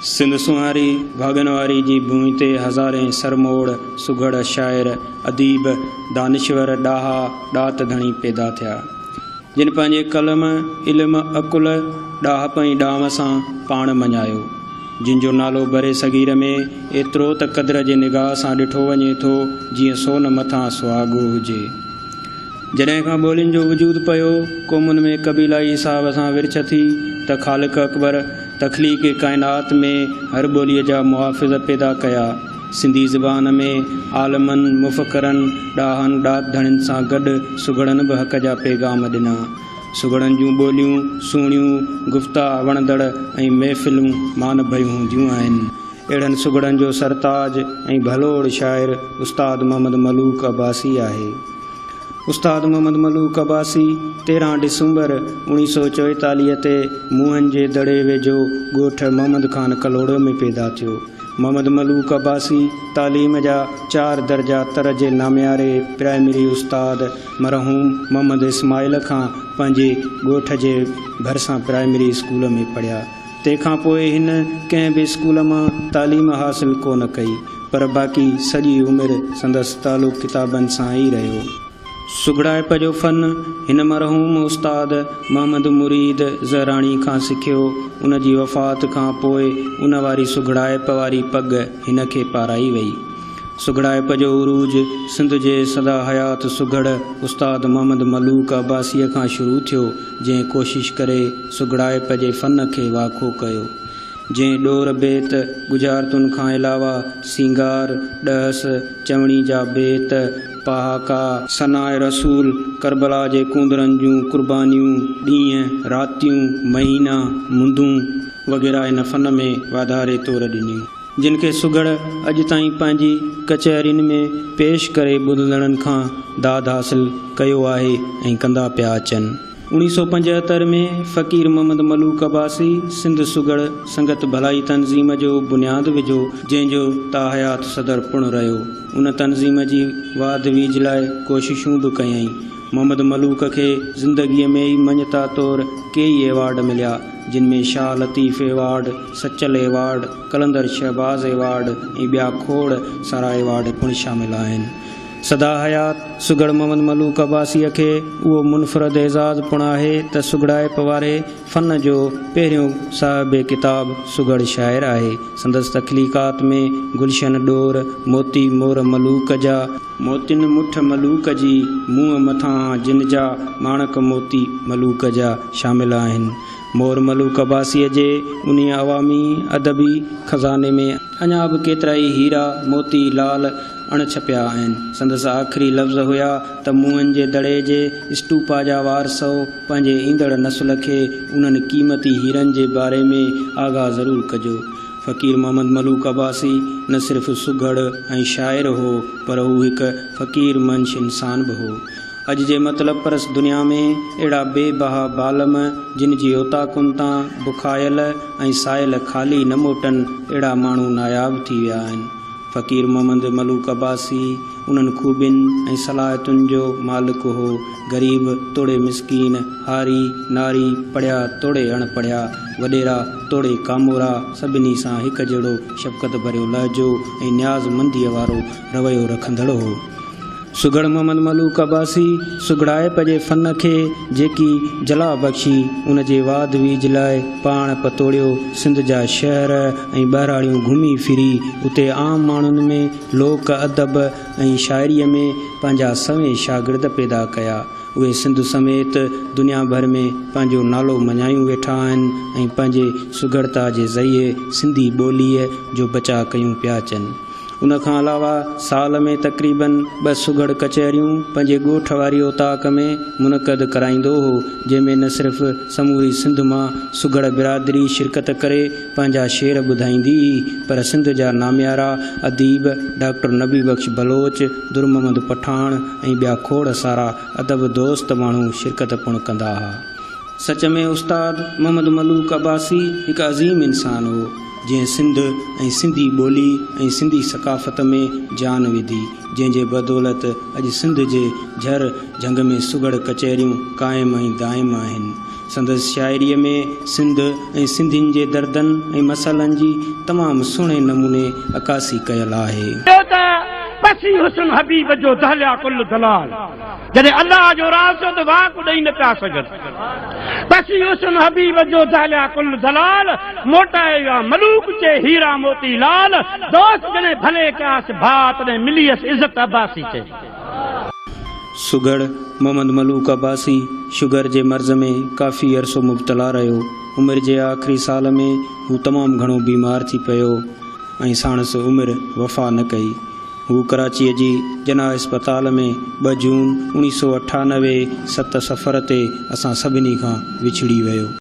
सिंध सुहारी भागनवारी जी भूमि ते हज़ारें सरमोड़ सुघड़ शाइर अदीब दानिश्वर ॾाहा ॾात धणी पैदा थिया, जिन पंहिंजे कलम इल्म अकुल ॾाहपई ॾाम सां पाण मञायो, जिन जो नालो बरे सगीर में एतिरो त क़द्र जे निगाह सां ॾिठो वञे थो जीअं सोन मथां सुहागो हुजे। जॾहिं खां ॿोलियुनि जो वजूद पियो, क़ौमुनि में क़बीलाई हिसाब सां विरछ थी त ख़ालिक़ अकबर तख़लीक़ काइनात में हर ॿोलीअ जा मुहाफ़िज़ पैदा कया। सिंधी ज़बान में आलमनि मुफ़क्किरनि ॾाहनि ॾात धणियुनि सां गॾु सुघड़नि बि हक़ जा पैगाम ॾिना। सुघड़नि जूं ॿोलियूं सुहिणियूं, गुफ़्ता वणंदड़ ऐं महफ़िलूं मान भयूं हूंदियूं आहिनि। अहिड़नि सुघड़नि जो सरताज ऐं भलोड़ शाइर उस्ताद मोहम्मद मलूक अब्बासी आहे। उस्ताद मोहम्मद मलूक अब्बासी 13 डिसंबर 1944 ते मुहन जे दड़े वेझो ॻोठ मोहम्मद ख़ान कलोड़ो में पैदा थियो। मोहम्मद मलूक अब्बासी तालीम जा 4 दर्जा तर जे नामियारे प्राइमरी उस्ताद मरहूम मोहम्मद इस्माइल खां पंहिंजे ॻोठ जे भरिसां प्राइमरी स्कूल में पढ़िया। तंहिंखां पोइ हिन कंहिं बि स्कूल मां तालीम हासिल कोन कई, पर बाक़ी सॼी उमिरि संदसि तालुक़ किताबनि सां ई रहियो। सुघड़ाइप जो फ़न हिन मरहूम उस्ताद मोहम्मद मुरीद ज़हरानी खां सिखियो। उन जी वफ़ात खां पोइ उन वारी सुघड़ाइप वारी पग हिन खे पाराई वई। सुघड़ाइप जो उरूज सिंध जे सदा हयात सुघड़ उस्ताद मोहम्मद मलूक अब्बासीअ खां शुरू थियो, जंहिं कोशिश करे सुघड़ाइप जे फ़न खे वाखो कयो, जंहिं ॾोर बेत गुजारतुनि खां अलावा सींगार, ॾहस, चवणी जा बेत, पहाका, सनाए रसूल, करबला जे कूंदरनि जूं कुर्बानियूं, ॾींहं, रातियूं, महीना, मुंदूं वग़ैरह इन फ़न में वाधारे तौर ॾिनियूं, जिन खे सुघड़ अॼु ताईं पंहिंजी कचहरियुनि में पेश करे ॿुधंदड़नि खां दाद हासिल कयो आहे ऐं कंदा पिया अचनि। 1975 में फ़क़ीर मोहम्मद मलूक अब्बासी सिंध सुघड़ संगत भलाई तनज़ीम जो बुनियादु विझो, जंहिंजो ताहयात सदर पुण रहियो। उन तनज़ीम जी वाध वीज लाइ कोशिशूं बि कयई। मोहम्मद मलूक खे ज़िंदगीअ में ई मञता तौर कई एवार्ड मिलिया, जिन में शाह लतीफ़ एवार्ड, सचल एवार्ड, कलंदर शहबाज़ एवार्ड ऐं ॿिया खोड़ सारा एवार्ड पिणु शामिल आहिनि। सदा हयात सुघड़ मोहम्मद मलूक अब्बासीअ खे उहो मुनफ़रद एज़ाज़ पिणु आहे त सुघड़ाइप वारे फ़न जो पहिरियों साहिब किताब सुघड़ शाइर आहे। संदसि तख़लीक़ात में गुलशन ॾोर, मोती मोर मलूक जा, मोतिन मुठ मलूक जी, मुंहं मथां जिन जा, माणक मोती मलूक जा शामिल आहिनि। मोर मलूक अब्बासीअ जे उन अवामी अदबी ख़ज़ाने में अञा बि केतिरा ई हीरा, मोती, लाल अणछपिया आहिनि। संदसि आख़िरी लफ़्ज़ हुया त मुंहनि जे दड़े जे स्टूपा जा वारसो पंहिंजे ईंदड़ नस्ल खे उन्हनि क़ीमती हीरनि जे बारे में आगाह ज़रूरु कजो। फ़क़ीर मोहम्मद मलूक अब्बासी न सिर्फ़ु सुघड़ ऐं शाइर हो, पर हू हिकु फ़क़ीर मंश इंसान बि हो। अॼु जे मतिलब परस दुनिया में अहिड़ा बेबहा बालम, जिन जी ओताकुनि तां बुखायल ऐं साइल ख़ाली न मोटनि, अहिड़ा माण्हू नायाब थी विया आहिनि। फ़क़ीर मोहम्मद मलूक अब्बासी उन्हनि खूबियुनि ऐं सलाहियतुनि जो मालिक हो। ग़रीब तोड़े मिसकीन, हारी नारी, पढ़िया तोड़े अणपढ़िया, वॾेरा तोड़े कामोरा, सभिनी सां हिकु जहिड़ो शफ़क़त भरियो लहजो ऐं न्याज़मंदीअ वारो रवैयो रखंदड़ हो। सुघड़ मोहम्मद मलूक अब्बासी सुघड़ाइप जे फ़न खे जेकी जला बख़्शी, उन जे वाध वीज लाइ पाण पतोड़ियो सिंध जा शहर ऐं ॿाहिराड़ियूं घुमी फिरी उते आम माण्हुनि में लोक अदब ऐं शाइरीअ में पंहिंजा सवें शागिर्द पैदा कया। उहे सिंध समेत दुनिया भर में पंहिंजो नालो मञायूं वेठा आहिनि ऐं पंहिंजे सुघड़ता जे ज़रिए सिंधी ॿोलीअ जो बचा कयूं पिया अचनि। उन खां अलावा साल में तक़रीबन 2 सुघड़ कचहरियूं पंहिंजे ॻोठ वारी ओताक में मुनक़द कराईंदो हो, जंहिंमें न सिर्फ़ु समूरी सिंध मां सुघड़ बिरादरी शिरकत करे पंहिंजा शेर ॿुधाईंदी हुई, पर सिंध जा नामियारा अदीब डॉक्टर नबी बख़्श बलोच, दुर मोहम्मद पठान ऐं ॿिया खोड़ सारा अदब दोस्त माण्हू शिरकत पिणु कंदा हुआ। सच में उस्ताद मोहम्मद मलूक अब्बासी हिकु अज़ीम इंसान हो, जंहिं सिंध ऐं सिंधी ॿोली ऐं सिंधी सक़ाफ़त में जान विधी, जंहिंजे बदौलत अॼु सिंध जे झर झंग में सुघड़ कचहरियूं क़ाइमु ऐं दाइमु आहिनि। संदसि शाइरीअ में सिंध ऐं सिंधियुनि जे दर्दनि ऐं मसइलनि जी तमामु सुहिणे नमूने अकासी कयल आहे। पसी हुस्न हबीब जो दहलिया कुल दलाल, जॾहिं अल्लाह जो राज़ त वाक ॾेई न पिया सघनि। पसी हुस्न हबीब जो दहलिया कुल दलाल, मोटाएगा मलूक चे हीरा मोती लाल, दोस्त जने भले कास भात ने मिलियस इज्जत अब्बासी चे। सुगड़ मोहम्मद मलूक अब्बासी शुगर जे मर्ज़ में काफ़ी अरसो मुब्तला रहियो। उमिरि जे आख़िरी साल में हू तमामु घणो बीमार थी पियो ऐं साणसि उमिरि वफ़ा न कई। हू कराचीअ जी जना अस्पताल में 2 जून 1998 7 सफ़र ते असां सभिनी खां विछड़ी वियो।